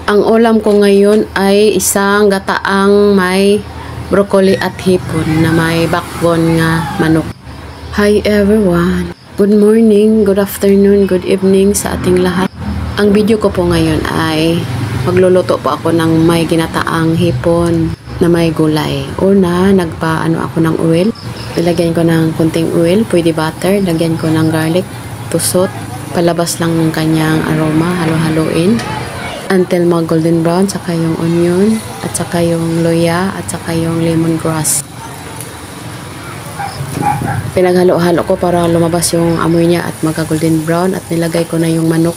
Ang ulam ko ngayon ay isang gataang may broccoli at hipon na may backbone nga manok. Hi everyone! Good morning, good afternoon, good evening sa ating lahat. Ang video ko po ngayon ay magluluto po ako ng may ginataang hipon na may gulay. Una, nagpaano ako ng oil. Ilagyan ko ng kunting oil, pwede butter, lagyan ko ng garlic, tusot, palabas lang ng kanyang aroma, halo-haloin until mag golden brown, saka yung onion, at saka yung luya, at saka yung lemongrass. Pinaghalo-halo ko para lumabas yung amoy niya at magka golden brown, at nilagay ko na yung manok.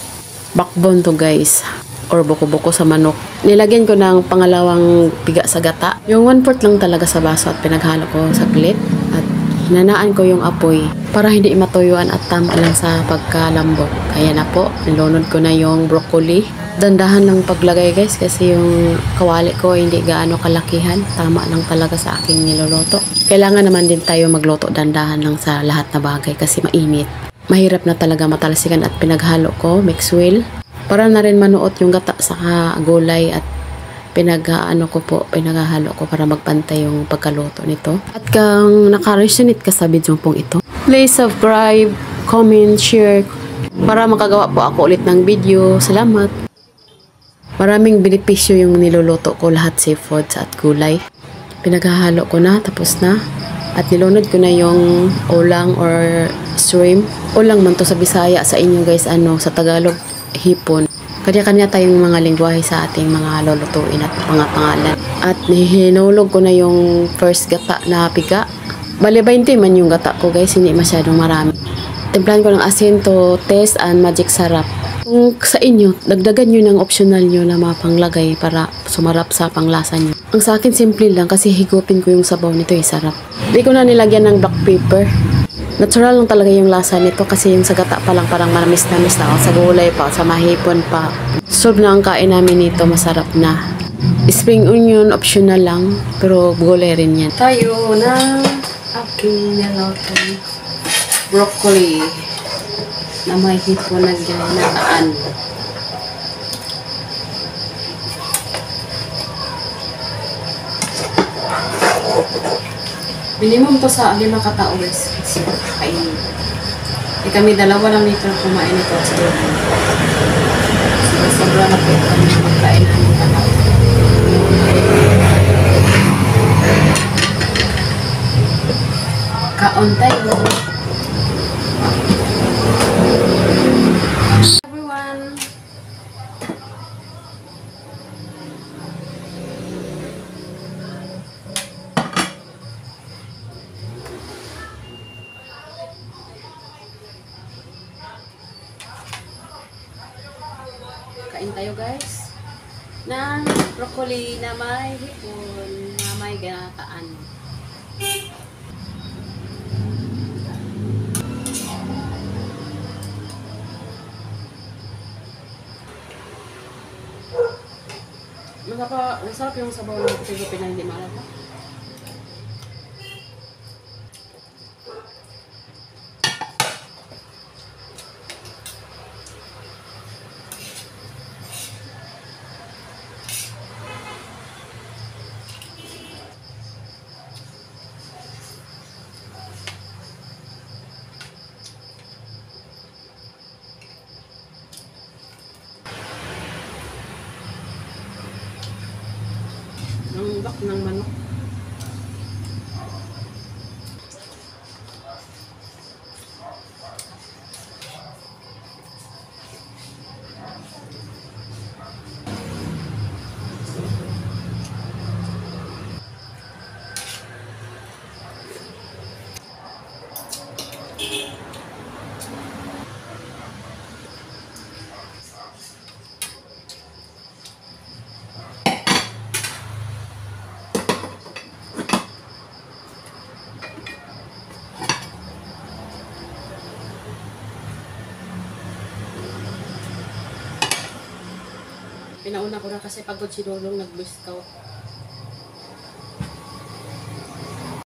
Backbone to guys, or buko-buko sa manok. Nilagyan ko ng pangalawang piga sa gata. Yung 1/4 lang talaga sa baso at pinaghalo ko sa saglit. At hinanaan ko yung apoy para hindi matuyuan at tama lang sa pagkalambot. Kaya na po, nilunod ko na yung broccoli. Dandahan lang paglagay guys kasi yung kawali ko hindi gaano kalakihan. Tama lang talaga sa aking niluluto. Kailangan naman din tayo magluto dandahan lang sa lahat na bagay kasi mainit. Mahirap na talaga matalsikan at pinaghalo ko, mix well. Para na rin manuot yung gata sa gulay at pinaghalo ko para magpantay yung pagkaluto nito. At kung naka-resonate ka sa video pong ito, please subscribe, comment, share para makagawa po ako ulit ng video. Salamat! Maraming benepisyo yung niluluto ko, lahat seafoods at gulay. Pinaghalo ko na, tapos na. At nilunod ko na yung ulang or shrimp. Ulang man to sa Bisaya, sa inyo guys, sa Tagalog, hipon. Kanya-kanya tayong mga lingwahe sa ating mga lulutuin at mga pangalan. At hinulog ko na yung first gata na piga. Bale 20 man yung gata ko guys, hindi masyadong marami. Timplahan ko ng asin to taste and magic sarap. Kung sa inyo, dagdagan nyo ng optional nyo na mapanglagay para sumarap sa panglasa nyo. Ang sa akin simple lang kasi higupin ko yung sabaw nito, sarap. Hindi ko na nilagyan ng black pepper. Natural lang talaga yung lasa nito kasi yung sa gata pa lang parang manamis-namis na. Sa gulay pa, sa mahipon pa. Solve na ang kain namin nito, masarap na. Spring onion, optional lang, pero gulay rin yan. Tayo na aking nilutong broccoli na may hipon na ginataan. Minimum to sa 5 katao guys. Kasi kainin. Kami dalawa lang nito kumain ito. Sobra na po kami magkain ng katao. Kaon tayo. Everyone. Kain tayo guys ng broccoli na may hipon na may ginataan. Masarap yung sabaw ng puti-puti na hindi malata. Ang bak ng manok. Pinauna ko na kasi pagod si Lolong nag-Boy Scout.